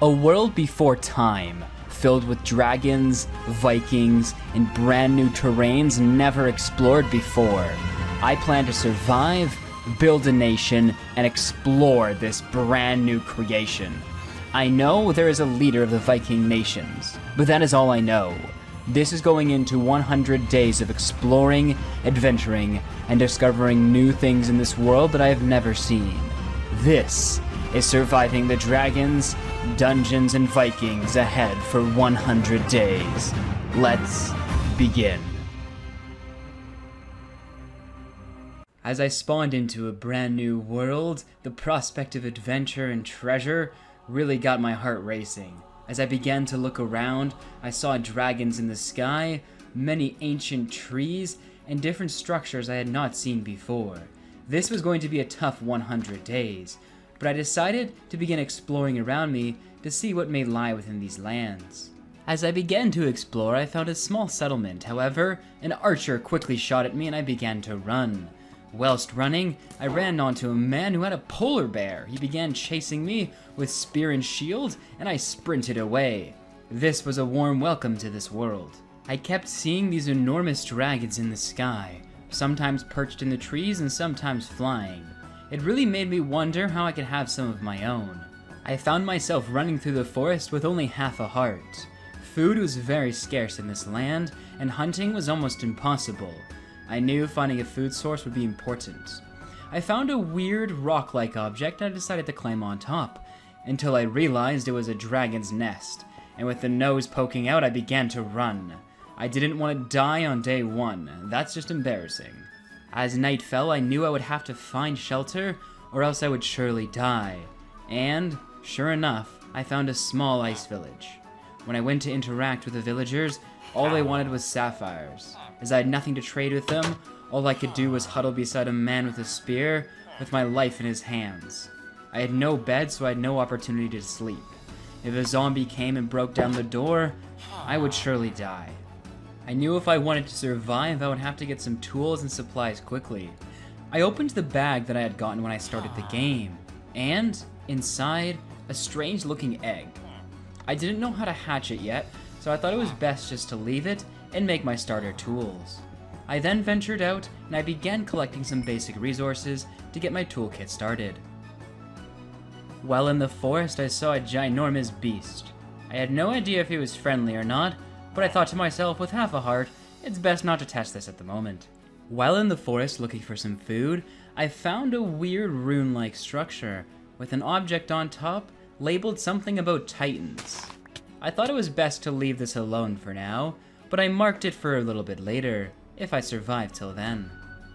A world before time, filled with dragons, Vikings, and brand new terrains never explored before. I plan to survive, build a nation, and explore this brand new creation. I know there is a leader of the Viking nations, but that is all I know. This is going into 100 days of exploring, adventuring, and discovering new things in this world that I have never seen. This is surviving the dragons, dungeons, and Vikings ahead for 100 days. Let's begin. As I spawned into a brand new world, the prospect of adventure and treasure really got my heart racing. As I began to look around, I saw dragons in the sky, many ancient trees, and different structures I had not seen before. This was going to be a tough 100 days, but I decided to begin exploring around me to see what may lie within these lands. As I began to explore, I found a small settlement. However, an archer quickly shot at me and I began to run. Whilst running, I ran onto a man who had a polar bear. He began chasing me with spear and shield, and I sprinted away. This was a warm welcome to this world. I kept seeing these enormous dragons in the sky, sometimes perched in the trees and sometimes flying. It really made me wonder how I could have some of my own. I found myself running through the forest with only half a heart. Food was very scarce in this land, and hunting was almost impossible. I knew finding a food source would be important. I found a weird rock-like object and I decided to climb on top, until I realized it was a dragon's nest, and with the nose poking out I began to run. I didn't want to die on day one, that's just embarrassing. As night fell, I knew I would have to find shelter, or else I would surely die. And, sure enough, I found a small ice village. When I went to interact with the villagers, all they wanted was sapphires. As I had nothing to trade with them, all I could do was huddle beside a man with a spear, with my life in his hands. I had no bed, so I had no opportunity to sleep. If a zombie came and broke down the door, I would surely die. I knew if I wanted to survive, I would have to get some tools and supplies quickly. I opened the bag that I had gotten when I started the game, and, inside, a strange looking egg. I didn't know how to hatch it yet, so I thought it was best just to leave it and make my starter tools. I then ventured out and I began collecting some basic resources to get my toolkit started. While in the forest, I saw a ginormous beast. I had no idea if he was friendly or not, but I thought to myself, with half a heart, it's best not to test this at the moment. While in the forest looking for some food, I found a weird rune-like structure with an object on top labeled something about titans. I thought it was best to leave this alone for now, but I marked it for a little bit later, if I survived till then.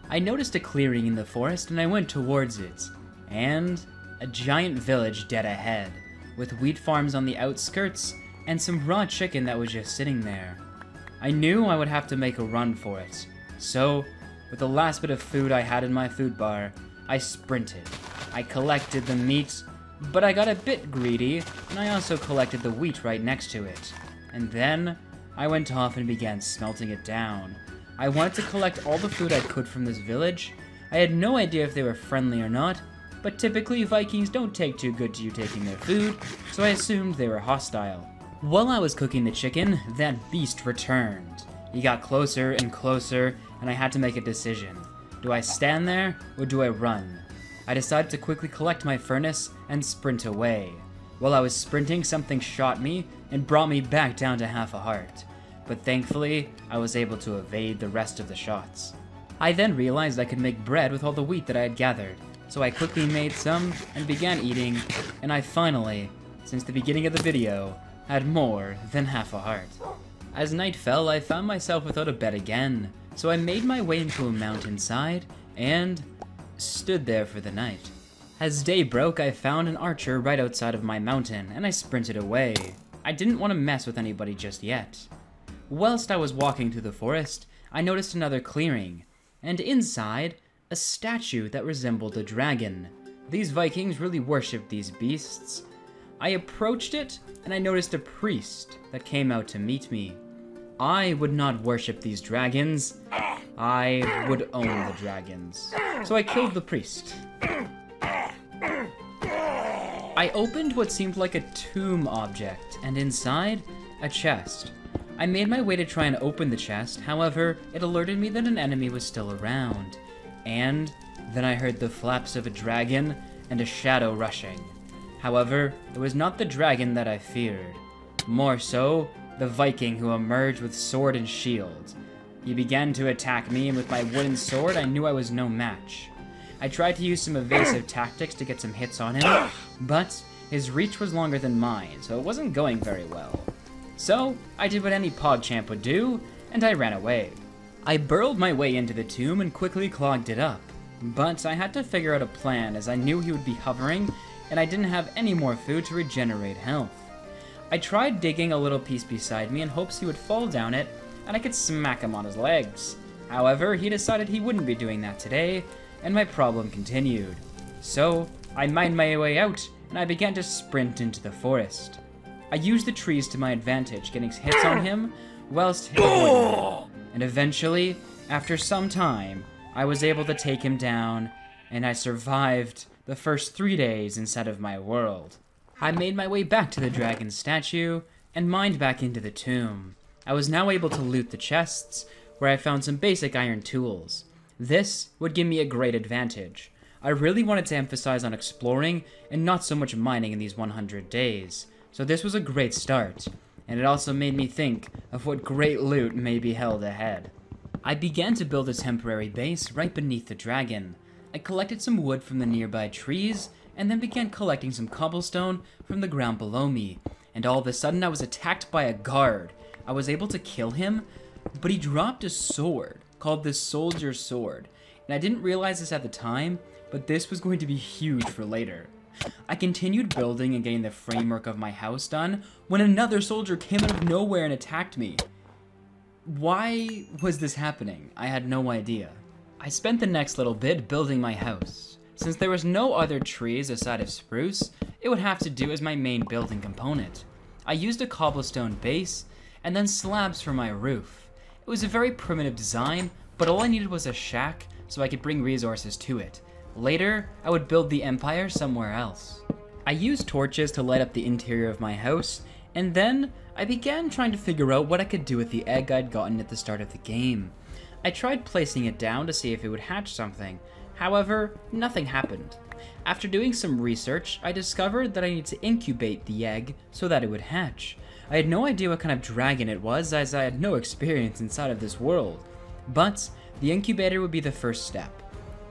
I noticed a clearing in the forest and I went towards it, and a giant village dead ahead, with wheat farms on the outskirts and some raw chicken that was just sitting there. I knew I would have to make a run for it, so with the last bit of food I had in my food bar, I sprinted. I collected the meat, but I got a bit greedy, and I also collected the wheat right next to it. And then, I went off and began smelting it down. I wanted to collect all the food I could from this village. I had no idea if they were friendly or not, but typically Vikings don't take too good to you taking their food, so I assumed they were hostile. While I was cooking the chicken, that beast returned. He got closer and closer, and I had to make a decision. Do I stand there, or do I run? I decided to quickly collect my furnace and sprint away. While I was sprinting, something shot me and brought me back down to half a heart. But thankfully, I was able to evade the rest of the shots. I then realized I could make bread with all the wheat that I had gathered, so I quickly made some and began eating, and I finally, since the beginning of the video, had more than half a heart. As night fell, I found myself without a bed again, so I made my way into a mountainside and stood there for the night. As day broke, I found an archer right outside of my mountain, and I sprinted away. I didn't want to mess with anybody just yet. Whilst I was walking through the forest, I noticed another clearing, and inside, a statue that resembled a dragon. These Vikings really worshipped these beasts. I approached it, and I noticed a priest that came out to meet me. I would not worship these dragons. I would own the dragons. So I killed the priest. I opened what seemed like a tomb object, and inside, a chest. I made my way to try and open the chest, however, it alerted me that an enemy was still around. And then I heard the flaps of a dragon and a shadow rushing. However, it was not the dragon that I feared. More so, the Viking who emerged with sword and shield. He began to attack me, and with my wooden sword, I knew I was no match. I tried to use some evasive tactics to get some hits on him, but his reach was longer than mine, so it wasn't going very well. So, I did what any PogChamp would do, and I ran away. I burrowed my way into the tomb and quickly clogged it up, but I had to figure out a plan as I knew he would be hovering, and I didn't have any more food to regenerate health. I tried digging a little piece beside me in hopes he would fall down it, and I could smack him on his legs. However, he decided he wouldn't be doing that today, and my problem continued. So, I mined my way out, and I began to sprint into the forest. I used the trees to my advantage, getting hits on him, whilst avoiding him. And eventually, after some time, I was able to take him down, and I survived the first 3 days inside of my world. I made my way back to the dragon statue, and mined back into the tomb. I was now able to loot the chests, where I found some basic iron tools. This would give me a great advantage. I really wanted to emphasize on exploring, and not so much mining in these 100 days. So this was a great start, and it also made me think of what great loot may be held ahead. I began to build a temporary base right beneath the dragon. I collected some wood from the nearby trees, and then began collecting some cobblestone from the ground below me, and all of a sudden I was attacked by a guard. I was able to kill him, but he dropped a sword, called the Soldier's Sword, and I didn't realize this at the time, but this was going to be huge for later. I continued building and getting the framework of my house done when another soldier came out of nowhere and attacked me. Why was this happening? I had no idea. I spent the next little bit building my house. Since there was no other trees aside of spruce, it would have to do as my main building component. I used a cobblestone base and then slabs for my roof. It was a very primitive design, but all I needed was a shack so I could bring resources to it. Later, I would build the empire somewhere else. I used torches to light up the interior of my house, and then I began trying to figure out what I could do with the egg I'd gotten at the start of the game. I tried placing it down to see if it would hatch something. However, nothing happened. After doing some research, I discovered that I needed to incubate the egg so that it would hatch. I had no idea what kind of dragon it was, as I had no experience inside of this world. But the incubator would be the first step.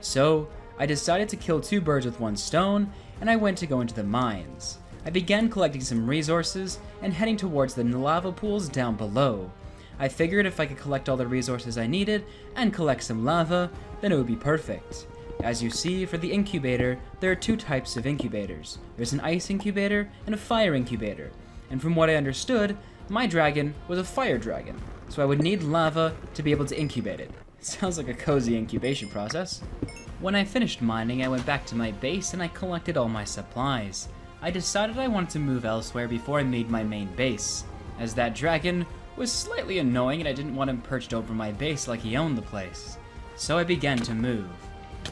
So, I decided to kill 2 birds with 1 stone, and I went to go into the mines. I began collecting some resources and heading towards the lava pools down below. I figured if I could collect all the resources I needed and collect some lava, then it would be perfect. As you see, for the incubator, there are 2 types of incubators. There's an ice incubator and a fire incubator. And from what I understood, my dragon was a fire dragon, so I would need lava to be able to incubate it. Sounds like a cozy incubation process. When I finished mining, I went back to my base and I collected all my supplies. I decided I wanted to move elsewhere before I made my main base, as that dragon was slightly annoying and I didn't want him perched over my base like he owned the place. So I began to move.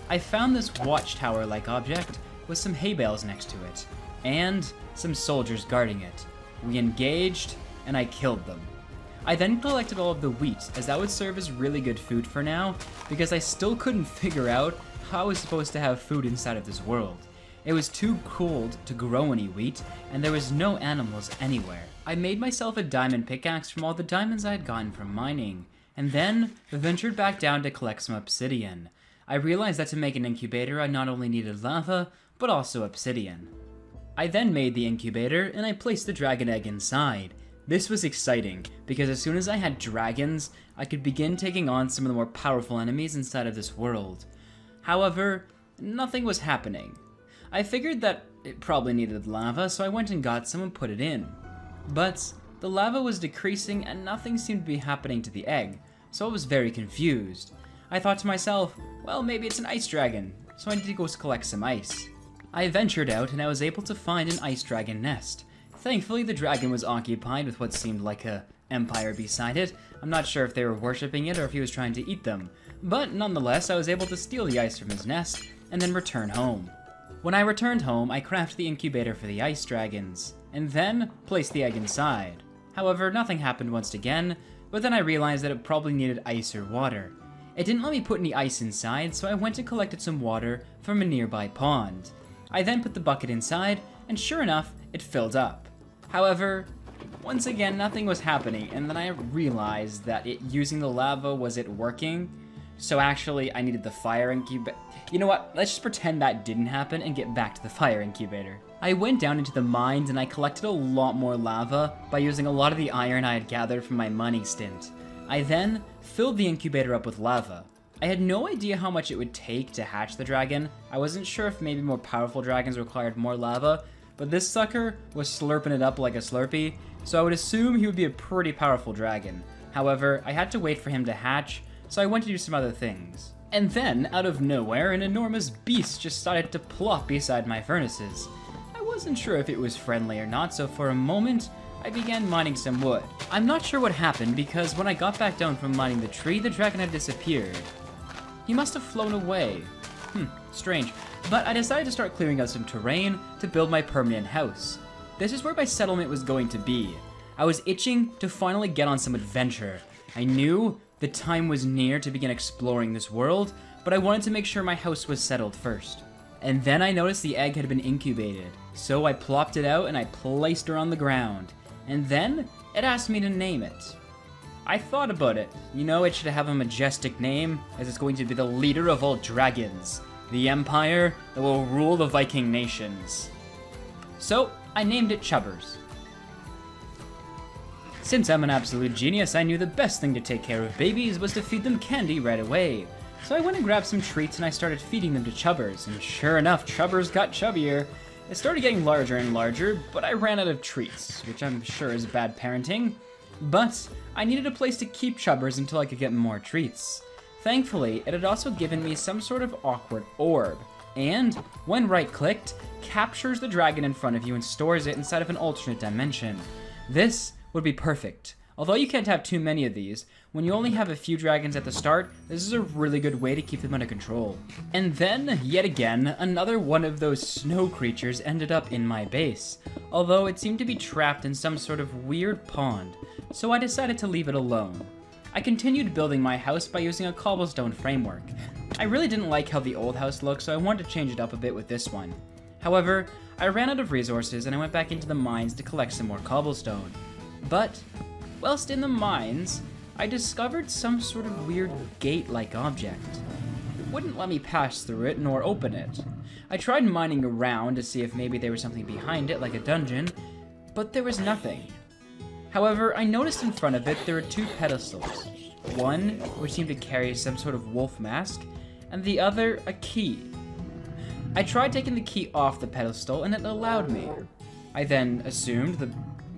I found this watchtower-like object with some hay bales next to it, and some soldiers guarding it. We engaged, and I killed them. I then collected all of the wheat, as that would serve as really good food for now, because I still couldn't figure out how I was supposed to have food inside of this world. It was too cold to grow any wheat, and there was no animals anywhere. I made myself a diamond pickaxe from all the diamonds I had gotten from mining, and then ventured back down to collect some obsidian. I realized that to make an incubator I not only needed lava, but also obsidian. I then made the incubator, and I placed the dragon egg inside. This was exciting, because as soon as I had dragons, I could begin taking on some of the more powerful enemies inside of this world. However, nothing was happening. I figured that it probably needed lava, so I went and got some and put it in. But the lava was decreasing and nothing seemed to be happening to the egg, so I was very confused. I thought to myself, well, maybe it's an ice dragon, so I need to go collect some ice. I ventured out and I was able to find an ice dragon nest. Thankfully, the dragon was occupied with what seemed like a empire beside it. I'm not sure if they were worshipping it or if he was trying to eat them, but nonetheless, I was able to steal the ice from his nest and then return home. When I returned home, I crafted the incubator for the ice dragons, and then placed the egg inside. However, nothing happened once again, but then I realized that it probably needed ice or water. It didn't let me put any ice inside, so I went and collected some water from a nearby pond. I then put the bucket inside, and sure enough, it filled up. However, once again, nothing was happening, and then I realized that using the lava wasn't working, so actually I needed the fire incubator. You know what, let's just pretend that didn't happen and get back to the fire incubator. I went down into the mines and I collected a lot more lava by using a lot of the iron I had gathered from my mining stint. I then filled the incubator up with lava. I had no idea how much it would take to hatch the dragon. I wasn't sure if maybe more powerful dragons required more lava, but this sucker was slurping it up like a Slurpee, so I would assume he would be a pretty powerful dragon. However, I had to wait for him to hatch, so I went to do some other things. And then, out of nowhere, an enormous beast just started to plop beside my furnaces. I wasn't sure if it was friendly or not, so for a moment, I began mining some wood. I'm not sure what happened because when I got back down from mining the tree, the dragon had disappeared. He must have flown away. Strange. But I decided to start clearing out some terrain to build my permanent house. This is where my settlement was going to be. I was itching to finally get on some adventure. I knew the time was near to begin exploring this world, but I wanted to make sure my house was settled first. And then I noticed the egg had been incubated, so I plopped it out and I placed her on the ground. And then it asked me to name it. I thought about it. You know, it should have a majestic name, as it's going to be the leader of all dragons, the empire that will rule the Viking nations. So I named it Chubbers. Since I'm an absolute genius, I knew the best thing to take care of babies was to feed them candy right away. So I went and grabbed some treats and I started feeding them to Chubbers, and sure enough, Chubbers got chubbier. It started getting larger and larger, but I ran out of treats, which I'm sure is bad parenting. But I needed a place to keep Chubbers until I could get more treats. Thankfully, it had also given me some sort of awkward orb, and when right-clicked, captures the dragon in front of you and stores it inside of an alternate dimension. This would be perfect. Although you can't have too many of these, when you only have a few dragons at the start, this is a really good way to keep them under control. And then, yet again, another one of those snow creatures ended up in my base, although it seemed to be trapped in some sort of weird pond, so I decided to leave it alone. I continued building my house by using a cobblestone framework. I really didn't like how the old house looked, so I wanted to change it up a bit with this one. However, I ran out of resources and I went back into the mines to collect some more cobblestone. But, whilst in the mines, I discovered some sort of weird gate-like object. It wouldn't let me pass through it nor open it. I tried mining around to see if maybe there was something behind it, like a dungeon, but there was nothing. However, I noticed in front of it there were two pedestals. One, which seemed to carry some sort of wolf mask, and the other, a key. I tried taking the key off the pedestal and it allowed me. I then assumed the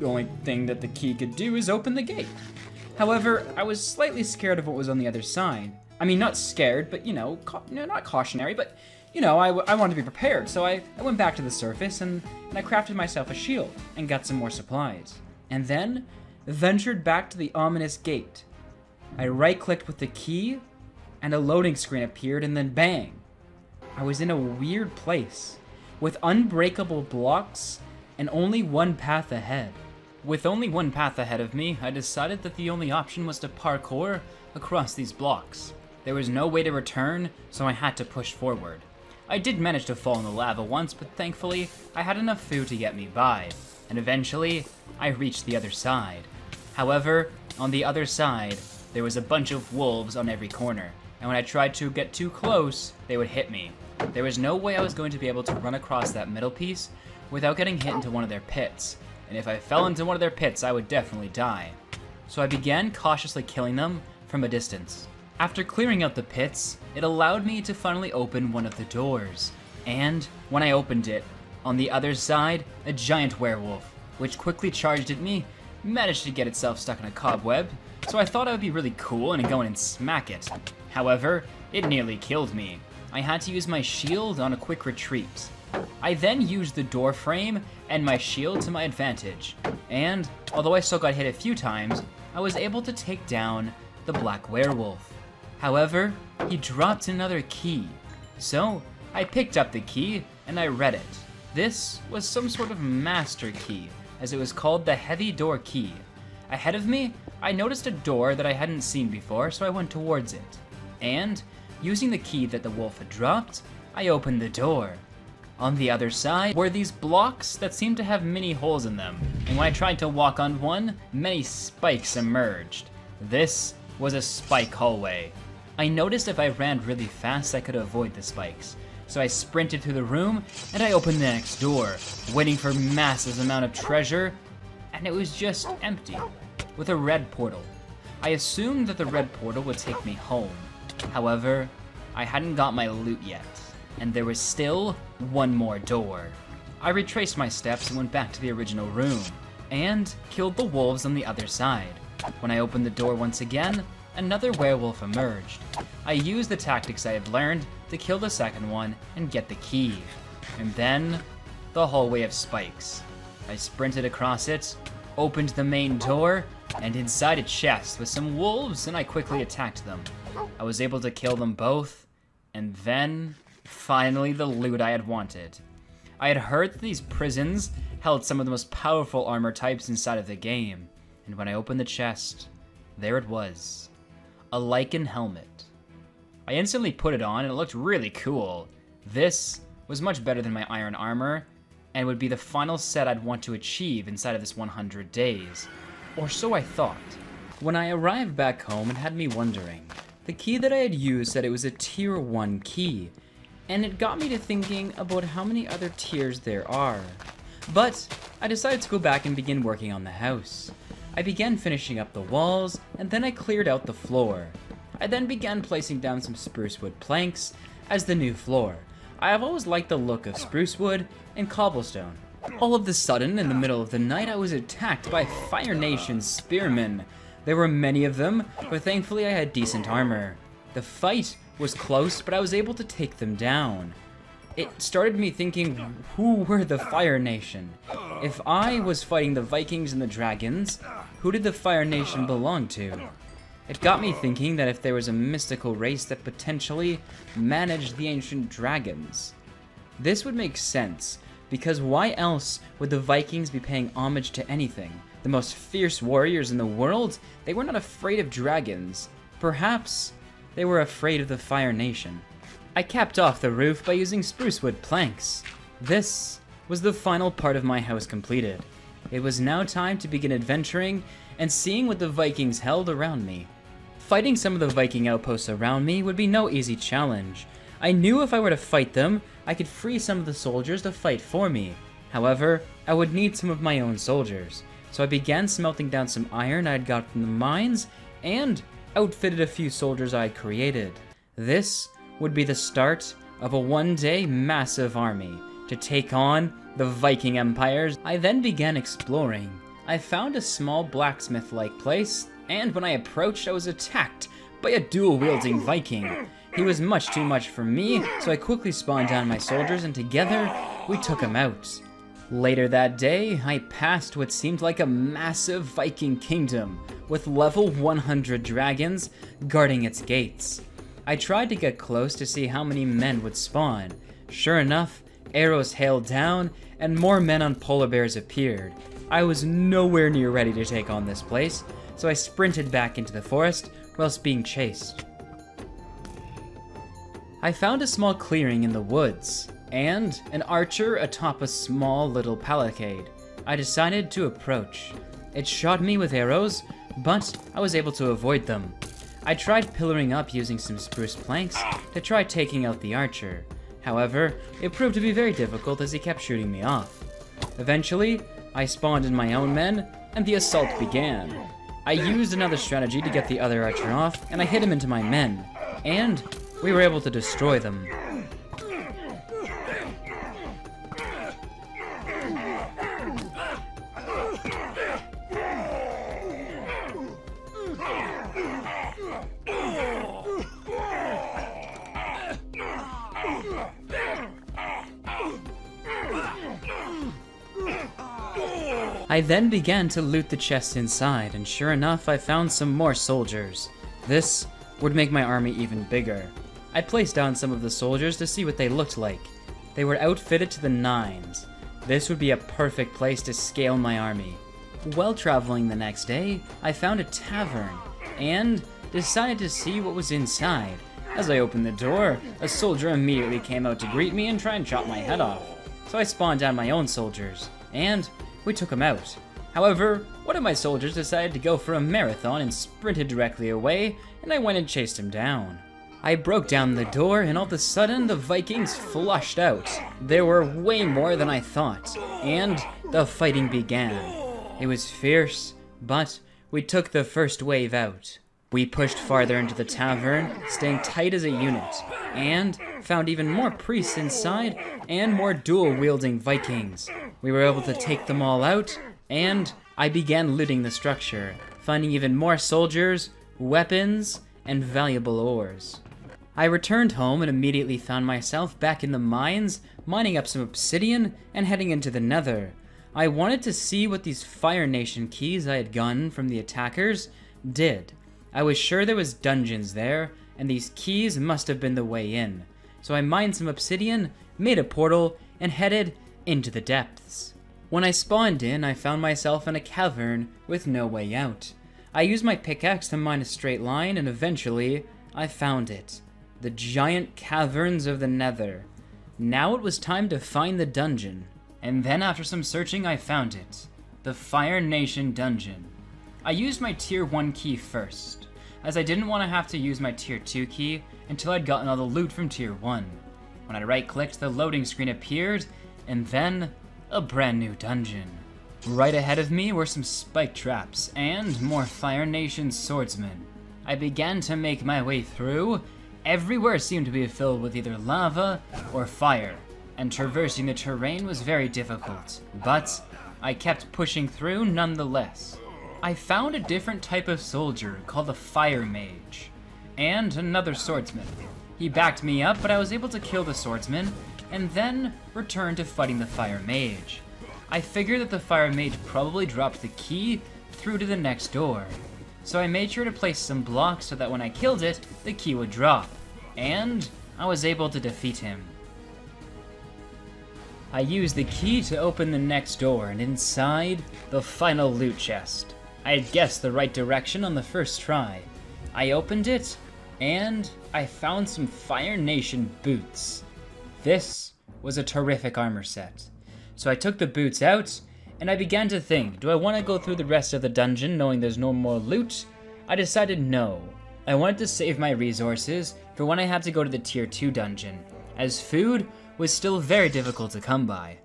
only thing that the key could do is open the gate. However, I was slightly scared of what was on the other side. I mean, not scared, but, not cautionary, but, I wanted to be prepared. So I went back to the surface and I crafted myself a shield and got some more supplies. And then ventured back to the ominous gate. I right-clicked with the key and a loading screen appeared and then bang. I was in a weird place with unbreakable blocks and only one path ahead. With only one path ahead of me, I decided that the only option was to parkour across these blocks. There was no way to return, so I had to push forward. I did manage to fall in the lava once, but thankfully, I had enough food to get me by, and eventually, I reached the other side. However, on the other side, there was a bunch of wolves on every corner, and when I tried to get too close, they would hit me. There was no way I was going to be able to run across that middle piece without getting hit into one of their pits. And if I fell into one of their pits, I would definitely die. So I began cautiously killing them from a distance. After clearing out the pits, it allowed me to finally open one of the doors. And when I opened it, on the other side, a giant werewolf, which quickly charged at me, managed to get itself stuck in a cobweb, so I thought I would be really cool and go in and smack it. However, it nearly killed me. I had to use my shield on a quick retreat. I then used the door frame and my shield to my advantage, and although I still got hit a few times, I was able to take down the black werewolf. However, he dropped another key, so I picked up the key and I read it. This was some sort of master key, as it was called the Heavy Door Key. Ahead of me, I noticed a door that I hadn't seen before, so I went towards it. And, using the key that the wolf had dropped, I opened the door. On the other side were these blocks that seemed to have many holes in them, and when I tried to walk on one, many spikes emerged. This was a spike hallway. I noticed if I ran really fast I could avoid the spikes, so I sprinted through the room and I opened the next door, waiting for massive amount of treasure, and it was just empty, with a red portal. I assumed that the red portal would take me home. However, I hadn't got my loot yet, and there was still one more door. I retraced my steps and went back to the original room, and killed the wolves on the other side. When I opened the door once again, another werewolf emerged. I used the tactics I had learned to kill the second one and get the key. And then, the hallway of spikes. I sprinted across it, opened the main door, and inside a chest with some wolves, and I quickly attacked them. I was able to kill them both, and then, finally the loot I had wanted. I had heard that these prisons held some of the most powerful armor types inside of the game, and when I opened the chest, there it was. A lichen helmet. I instantly put it on and it looked really cool. This was much better than my iron armor, and would be the final set I'd want to achieve inside of this 100 days. Or so I thought. When I arrived back home, it had me wondering. The key that I had used said it was a tier 1 key, and it got me to thinking about how many other tiers there are. But I decided to go back and begin working on the house. I began finishing up the walls, and then I cleared out the floor. I then began placing down some spruce wood planks as the new floor. I have always liked the look of spruce wood and cobblestone. All of a sudden, in the middle of the night, I was attacked by Fire Nation spearmen. There were many of them, but thankfully I had decent armor. The fight was close, but I was able to take them down. It started me thinking, who were the Fire Nation? If I was fighting the Vikings and the dragons, who did the Fire Nation belong to? It got me thinking that if there was a mystical race that potentially managed the ancient dragons. This would make sense, because why else would the Vikings be paying homage to anything? The most fierce warriors in the world? They were not afraid of dragons. Perhaps they were afraid of the Fire Nation. I capped off the roof by using spruce wood planks. This was the final part of my house completed. It was now time to begin adventuring and seeing what the Vikings held around me. Fighting some of the Viking outposts around me would be no easy challenge. I knew if I were to fight them, I could free some of the soldiers to fight for me. However, I would need some of my own soldiers. So I began smelting down some iron I had got from the mines, and outfitted a few soldiers I had created. This would be the start of a one-day massive army to take on the Viking empires. I then began exploring. I found a small blacksmith-like place, and when I approached, I was attacked by a dual-wielding Viking. He was much too much for me, so I quickly spawned down my soldiers, and together, we took him out. Later that day, I passed what seemed like a massive Viking kingdom, with level 100 dragons guarding its gates. I tried to get close to see how many men would spawn. Sure enough, arrows hailed down, and more men on polar bears appeared. I was nowhere near ready to take on this place, so I sprinted back into the forest whilst being chased. I found a small clearing in the woods, and an archer atop a small little palisade. I decided to approach. It shot me with arrows, but I was able to avoid them. I tried pillaring up using some spruce planks to try taking out the archer. However, it proved to be very difficult as he kept shooting me off. Eventually, I spawned in my own men, and the assault began. I used another strategy to get the other archer off, and I hit him into my men, and we were able to destroy them. I then began to loot the chests inside, and sure enough, I found some more soldiers. This would make my army even bigger. I placed down some of the soldiers to see what they looked like. They were outfitted to the nines. This would be a perfect place to scale my army. While traveling the next day, I found a tavern and decided to see what was inside. As I opened the door, a soldier immediately came out to greet me and try and chop my head off. So I spawned down my own soldiers, and we took him out. However, one of my soldiers decided to go for a marathon and sprinted directly away, and I went and chased him down. I broke down the door, and all of a sudden, the Vikings flushed out. There were way more than I thought, and the fighting began. It was fierce, but we took the first wave out. We pushed farther into the tavern, staying tight as a unit, and found even more priests inside and more dual-wielding Vikings. We were able to take them all out, and I began looting the structure, finding even more soldiers, weapons, and valuable ores. I returned home and immediately found myself back in the mines, mining up some obsidian and heading into the nether. I wanted to see what these Fire Nation keys I had gotten from the attackers did. I was sure there was dungeons there, and these keys must have been the way in. So I mined some obsidian, made a portal, and headed into the depths. When I spawned in, I found myself in a cavern with no way out. I used my pickaxe to mine a straight line, and eventually, I found it. The giant caverns of the Nether. Now it was time to find the dungeon. And then after some searching, I found it. The Fire Nation dungeon. I used my tier 1 key first, as I didn't want to have to use my tier 2 key until I'd gotten all the loot from tier 1. When I right-clicked, the loading screen appeared, and then a brand new dungeon. Right ahead of me were some spike traps and more Fire Nation swordsmen. I began to make my way through. Everywhere seemed to be filled with either lava or fire, and traversing the terrain was very difficult, but I kept pushing through nonetheless. I found a different type of soldier called the Fire Mage, and another swordsman. He backed me up, but I was able to kill the swordsman, and then return to fighting the Fire Mage. I figured that the Fire Mage probably dropped the key through to the next door. So I made sure to place some blocks so that when I killed it, the key would drop, and I was able to defeat him. I used the key to open the next door, and inside, the final loot chest. I had guessed the right direction on the first try. I opened it, and I found some Fire Nation boots. This was a terrific armor set. So I took the boots out, and I began to think, do I want to go through the rest of the dungeon knowing there's no more loot? I decided no. I wanted to save my resources for when I had to go to the tier 2 dungeon, as food was still very difficult to come by.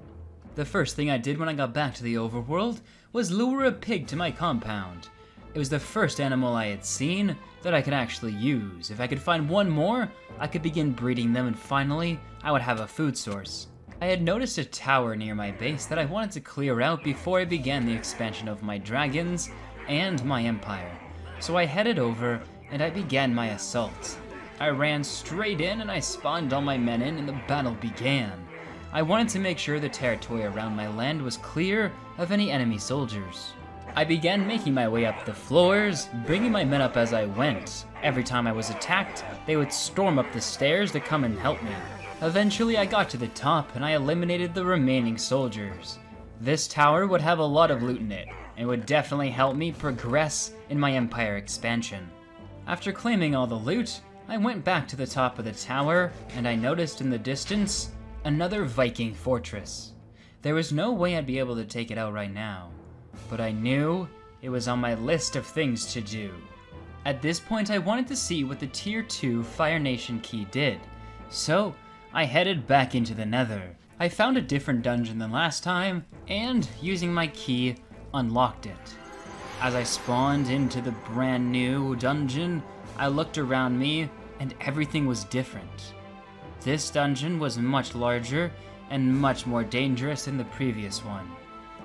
The first thing I did when I got back to the overworld was lure a pig to my compound. It was the first animal I had seen that I could actually use. If I could find one more, I could begin breeding them, and finally, I would have a food source. I had noticed a tower near my base that I wanted to clear out before I began the expansion of my dragons and my empire. So I headed over and I began my assault. I ran straight in and I spawned all my men in, and the battle began. I wanted to make sure the territory around my land was clear of any enemy soldiers. I began making my way up the floors, bringing my men up as I went. Every time I was attacked, they would storm up the stairs to come and help me. Eventually I got to the top and I eliminated the remaining soldiers. This tower would have a lot of loot in it, and would definitely help me progress in my empire expansion. After claiming all the loot, I went back to the top of the tower, and I noticed in the distance another Viking fortress. There was no way I'd be able to take it out right now, but I knew it was on my list of things to do. At this point I wanted to see what the tier 2 Fire Nation key did, so I headed back into the Nether. I found a different dungeon than last time, and using my key, unlocked it. As I spawned into the brand new dungeon, I looked around me, and everything was different. This dungeon was much larger and much more dangerous than the previous one.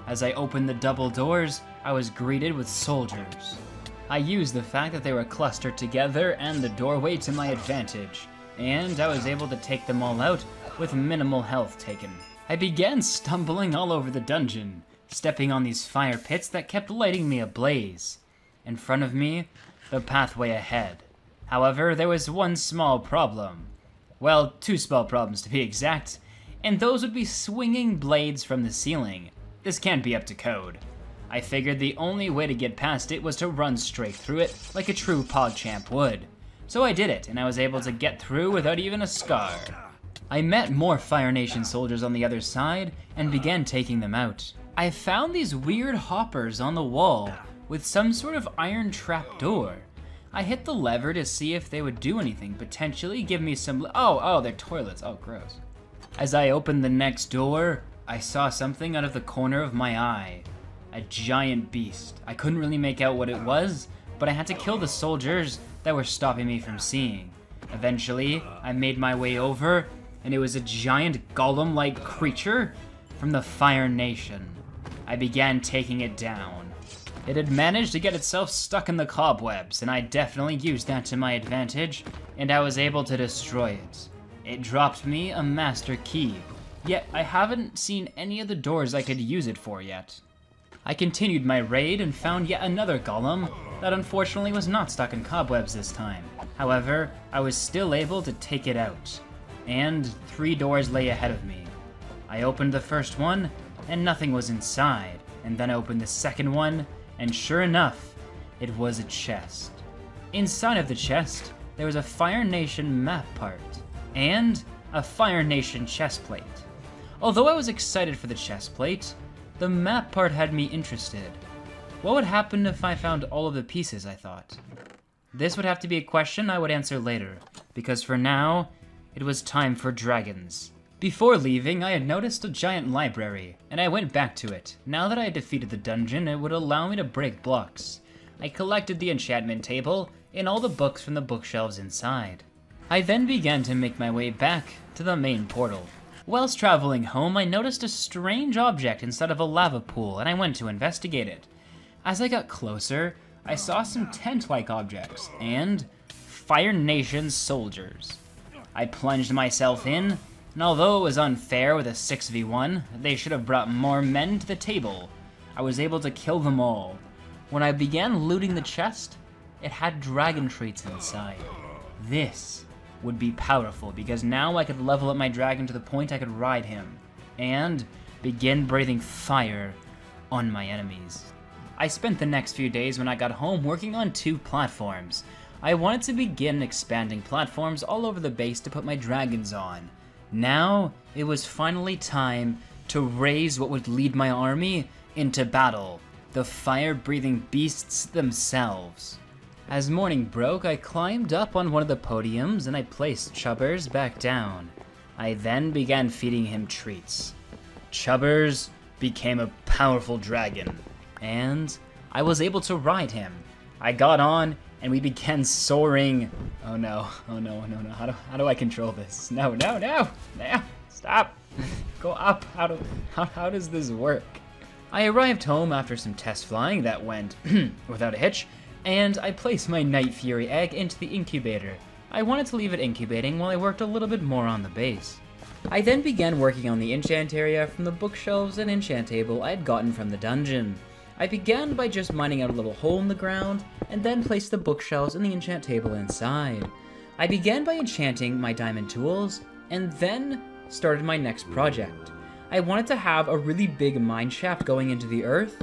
As I opened the double doors, I was greeted with soldiers. I used the fact that they were clustered together and the doorway to my advantage, and I was able to take them all out with minimal health taken. I began stumbling all over the dungeon, stepping on these fire pits that kept lighting me ablaze. In front of me, the pathway ahead. However, there was one small problem. Well, two small problems to be exact. and those would be swinging blades from the ceiling. This can't be up to code. I figured the only way to get past it was to run straight through it like a true PogChamp would. So I did it, and I was able to get through without even a scar. I met more Fire Nation soldiers on the other side and began taking them out. I found these weird hoppers on the wall with some sort of iron trap door. I hit the lever to see if they would do anything, potentially give me some— oh, they're toilets, oh gross. As I opened the next door, I saw something out of the corner of my eye. A giant beast. I couldn't really make out what it was, but I had to kill the soldiers that were stopping me from seeing. Eventually, I made my way over, and it was a giant golem-like creature from the Fire Nation. I began taking it down. It had managed to get itself stuck in the cobwebs, and I definitely used that to my advantage, and I was able to destroy it. It dropped me a master key, yet I haven't seen any of the doors I could use it for yet. I continued my raid and found yet another golem that unfortunately was not stuck in cobwebs this time. However, I was still able to take it out, and 3 doors lay ahead of me. I opened the first one, and nothing was inside, and then I opened the second one, and sure enough, it was a chest. Inside of the chest, there was a Fire Nation map part, and a Fire Nation chest plate. Although I was excited for the chest plate, the map part had me interested. What would happen if I found all of the pieces, I thought? This would have to be a question I would answer later, because for now, it was time for dragons. Before leaving, I had noticed a giant library, and I went back to it. Now that I had defeated the dungeon, it would allow me to break blocks. I collected the enchantment table and all the books from the bookshelves inside. I then began to make my way back to the main portal. Whilst traveling home, I noticed a strange object inside of a lava pool, and I went to investigate it. As I got closer, I saw some tent-like objects, and Fire Nation soldiers. I plunged myself in, and although it was unfair with a 6v1, they should have brought more men to the table. I was able to kill them all. When I began looting the chest, it had dragon traits inside. This would be powerful, because now I could level up my dragon to the point I could ride him, and begin breathing fire on my enemies. I spent the next few days when I got home working on 2 platforms. I wanted to begin expanding platforms all over the base to put my dragons on. Now, it was finally time to raise what would lead my army into battle, the fire-breathing beasts themselves. As morning broke, I climbed up on one of the podiums and I placed Chubbers back down. I then began feeding him treats. Chubbers became a powerful dragon, and I was able to ride him. I got on and we began soaring. Oh no, how do I control this? No, stop. Go up, how does this work? I arrived home after some test flying that went without a hitch, and I placed my Night Fury egg into the incubator. I wanted to leave it incubating while I worked a little bit more on the base. I then began working on the enchant area from the bookshelves and enchant table I had gotten from the dungeon. I began by just mining out a little hole in the ground, and then placed the bookshelves and the enchant table inside. I began by enchanting my diamond tools, and then started my next project. I wanted to have a really big mine shaft going into the earth,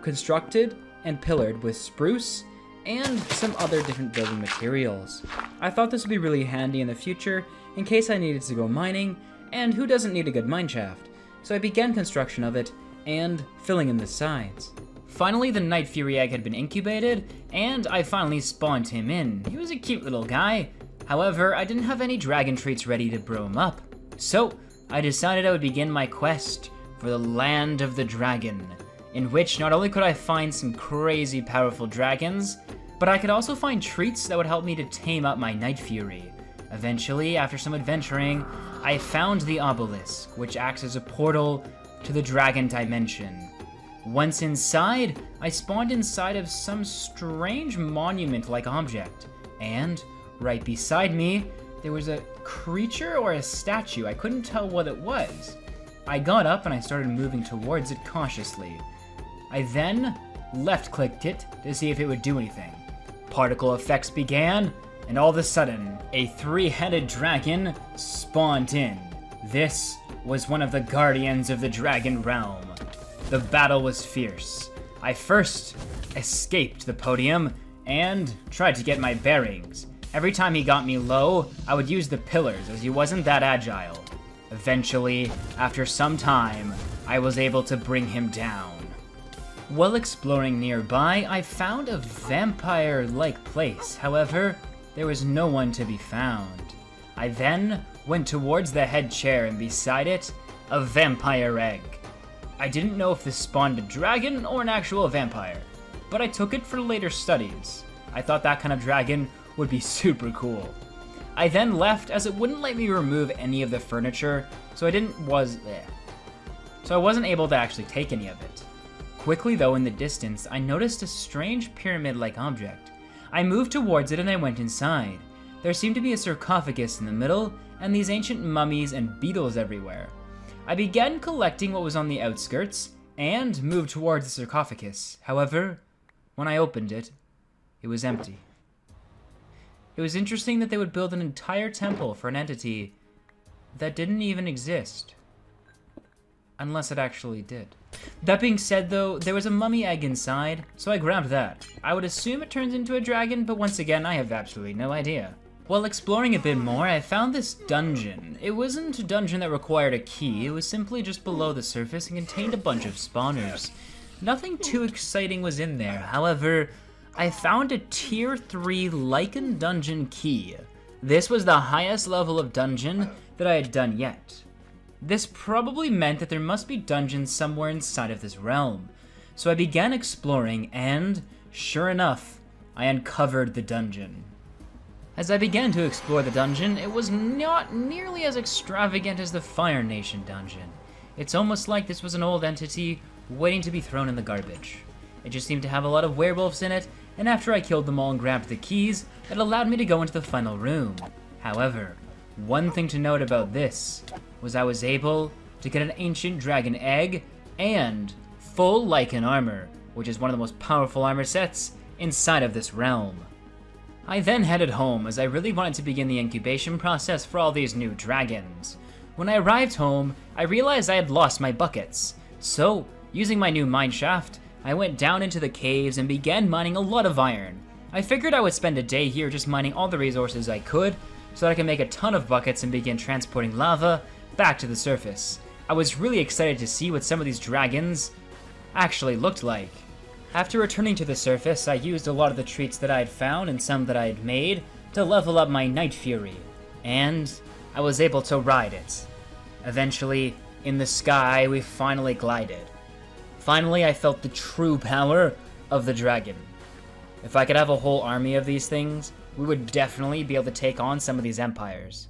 constructed and pillared with spruce and some other different building materials. I thought this would be really handy in the future in case I needed to go mining, and who doesn't need a good mine shaft? So I began construction of it and filling in the sides. Finally, the Night Fury egg had been incubated, and I finally spawned him in. He was a cute little guy. However, I didn't have any dragon traits ready to brew him up. So, I decided I would begin my quest for the Land of the Dragon, in which not only could I find some crazy powerful dragons, but I could also find treats that would help me to tame up my Night Fury. Eventually, after some adventuring, I found the obelisk, which acts as a portal to the dragon dimension. Once inside, I spawned inside of some strange monument-like object, and right beside me, there was a creature or a statue. I couldn't tell what it was. I got up and I started moving towards it cautiously. I then left-clicked it to see if it would do anything. Particle effects began, and all of a sudden, a 3-headed dragon spawned in. This was one of the guardians of the dragon realm. The battle was fierce. I first escaped the podium and tried to get my bearings. Every time he got me low, I would use the pillars as he wasn't that agile. Eventually, after some time, I was able to bring him down. While exploring nearby, I found a vampire-like place. However, there was no one to be found. I then went towards the head chair and beside it, a vampire egg. I didn't know if this spawned a dragon or an actual vampire, but I took it for later studies. I thought that kind of dragon would be super cool. I then left as it wouldn't let me remove any of the furniture, so I wasn't able to actually take any of it. Quickly though, in the distance, I noticed a strange pyramid-like object. I moved towards it and I went inside. There seemed to be a sarcophagus in the middle, and these ancient mummies and beetles everywhere. I began collecting what was on the outskirts, and moved towards the sarcophagus. However, when I opened it, it was empty. It was interesting that they would build an entire temple for an entity that didn't even exist. Unless it actually did. That being said though, there was a mummy egg inside, so I grabbed that. I would assume it turns into a dragon, but once again, I have absolutely no idea. While exploring a bit more, I found this dungeon. It wasn't a dungeon that required a key, it was simply just below the surface and contained a bunch of spawners. Nothing too exciting was in there, however, I found a tier 3 Lycan dungeon key. This was the highest level of dungeon that I had done yet. This probably meant that there must be dungeons somewhere inside of this realm. So I began exploring and, sure enough, I uncovered the dungeon. As I began to explore the dungeon, it was not nearly as extravagant as the Fire Nation dungeon. It's almost like this was an old entity waiting to be thrown in the garbage. It just seemed to have a lot of werewolves in it, and after I killed them all and grabbed the keys, it allowed me to go into the final room. However, one thing to note about this was I was able to get an ancient dragon egg and full Lycan armor, which is one of the most powerful armor sets inside of this realm. I then headed home as I really wanted to begin the incubation process for all these new dragons. When I arrived home, I realized I had lost my buckets. So, using my new mine shaft, I went down into the caves and began mining a lot of iron. I figured I would spend a day here just mining all the resources I could, so that I could make a ton of buckets and begin transporting lava back to the surface. I was really excited to see what some of these dragons actually looked like. After returning to the surface, I used a lot of the treats that I had found and some that I had made to level up my Night Fury, and I was able to ride it. Eventually, in the sky, we finally glided. Finally, I felt the true power of the dragon. If I could have a whole army of these things, we would definitely be able to take on some of these empires.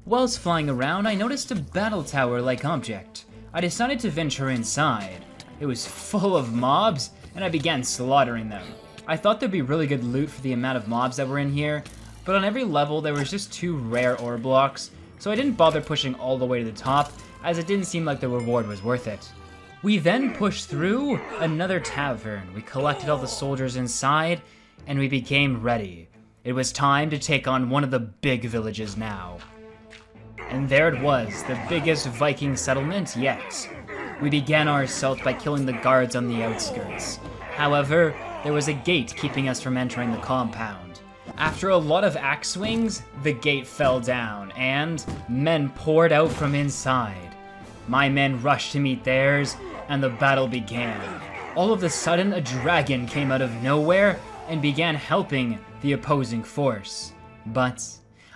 Whilst flying around, I noticed a battle tower-like object. I decided to venture inside. It was full of mobs, and I began slaughtering them. I thought there'd be really good loot for the amount of mobs that were in here, but on every level there was just 2 rare ore blocks, so I didn't bother pushing all the way to the top, as it didn't seem like the reward was worth it. We then pushed through another tavern. We collected all the soldiers inside, and we became ready. It was time to take on one of the big villages now. And there it was, the biggest Viking settlement yet. We began our assault by killing the guards on the outskirts. However, there was a gate keeping us from entering the compound. After a lot of axe swings, the gate fell down, and men poured out from inside. My men rushed to meet theirs, and the battle began. All of a sudden, a dragon came out of nowhere and began helping the opposing force. But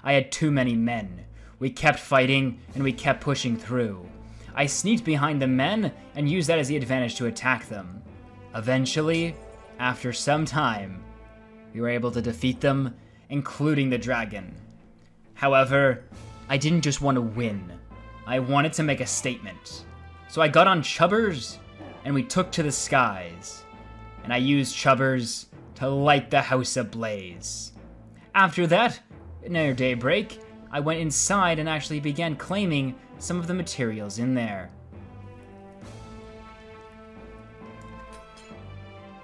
I had too many men. We kept fighting, and we kept pushing through. I sneaked behind the men and used that as the advantage to attack them. Eventually, after some time, we were able to defeat them, including the dragon. However, I didn't just want to win. I wanted to make a statement. So I got on Chubbers, and we took to the skies. And I used Chubbers to light the house ablaze. After that, near daybreak, I went inside and actually began claiming some of the materials in there.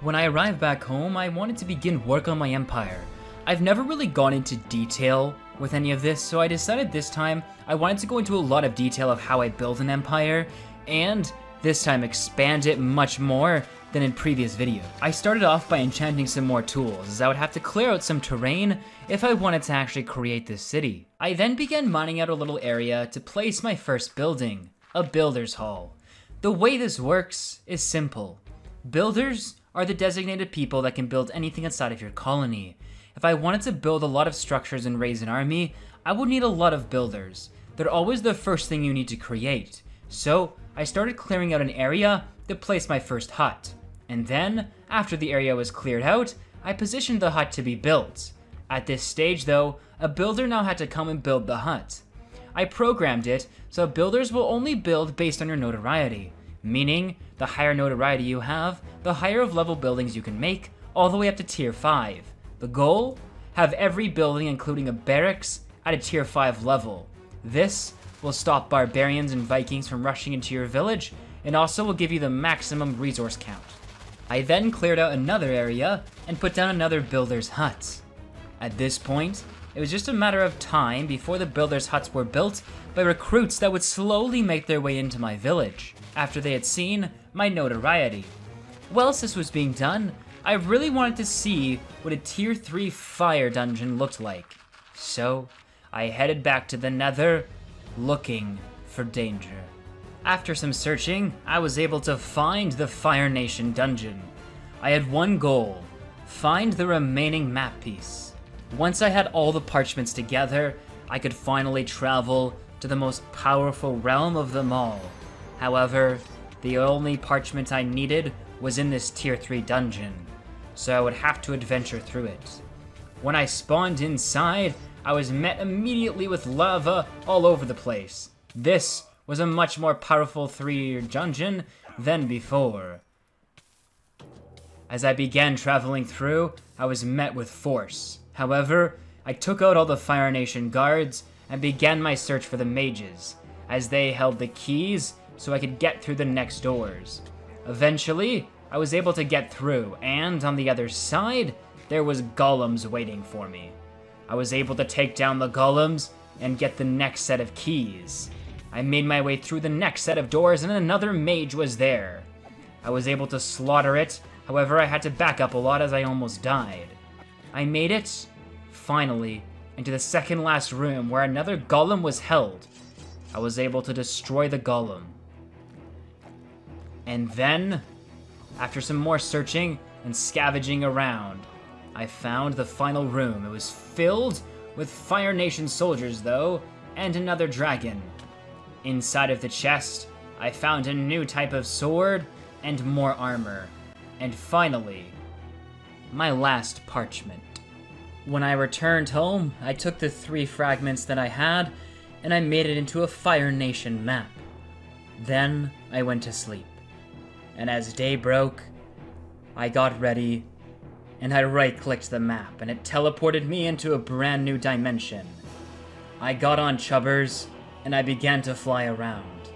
When I arrived back home, I wanted to begin work on my empire. I've never really gone into detail with any of this, so I decided this time I wanted to go into a lot of detail of how I build an empire, and this time expand it much more than in previous videos. I started off by enchanting some more tools, as I would have to clear out some terrain if I wanted to actually create this city. I then began mining out a little area to place my first building, a builder's hall. The way this works is simple. Builders are the designated people that can build anything inside of your colony. If I wanted to build a lot of structures and raise an army, I would need a lot of builders. They're always the first thing you need to create. So I started clearing out an area to place my first hut. And then, after the area was cleared out, I positioned the hut to be built. At this stage though, a builder now had to come and build the hut. I programmed it so builders will only build based on your notoriety, meaning the higher notoriety you have, the higher of level buildings you can make, all the way up to tier 5. The goal? Have every building, including a barracks, at a tier 5 level. This will stop barbarians and Vikings from rushing into your village, and also will give you the maximum resource count. I then cleared out another area and put down another builder's hut. At this point, it was just a matter of time before the builder's huts were built by recruits that would slowly make their way into my village, after they had seen my notoriety. Whilst this was being done, I really wanted to see what a tier 3 fire dungeon looked like. So, I headed back to the Nether, looking for danger. After some searching, I was able to find the Fire Nation dungeon. I had one goal: find the remaining map piece. Once I had all the parchments together, I could finally travel to the most powerful realm of them all. However, the only parchment I needed was in this tier 3 dungeon, so I would have to adventure through it. When I spawned inside, I was met immediately with lava all over the place. This was a much more powerful 3-tier dungeon than before. As I began traveling through, I was met with force. However, I took out all the Fire Nation guards and began my search for the mages, as they held the keys so I could get through the next doors. Eventually, I was able to get through, and on the other side, there was golems waiting for me. I was able to take down the golems and get the next set of keys. I made my way through the next set of doors and another mage was there. I was able to slaughter it, however I had to back up a lot as I almost died. I made it, finally, into the second last room where another golem was held. I was able to destroy the golem. And then, after some more searching and scavenging around, I found the final room. It was filled with Fire Nation soldiers though, and another dragon. Inside of the chest, I found a new type of sword and more armor. And finally, my last parchment. When I returned home, I took the 3 fragments that I had, and I made it into a Fire Nation map. Then I went to sleep. And as day broke, I got ready, and I right-clicked the map, and it teleported me into a brand new dimension. I got on Chubbers, and I began to fly around.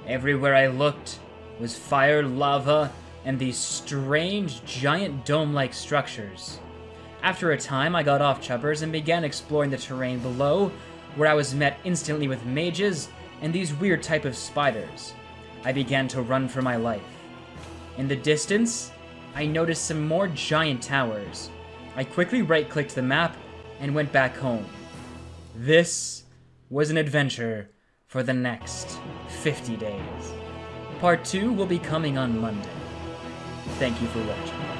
Everywhere I looked was fire, lava, and these strange, giant dome-like structures. After a time, I got off Chubbers and began exploring the terrain below, where I was met instantly with mages and these weird type of spiders. I began to run for my life. In the distance, I noticed some more giant towers. I quickly right-clicked the map and went back home. This was an adventure for the next 50 days. Part 2 will be coming on Monday. Thank you for watching.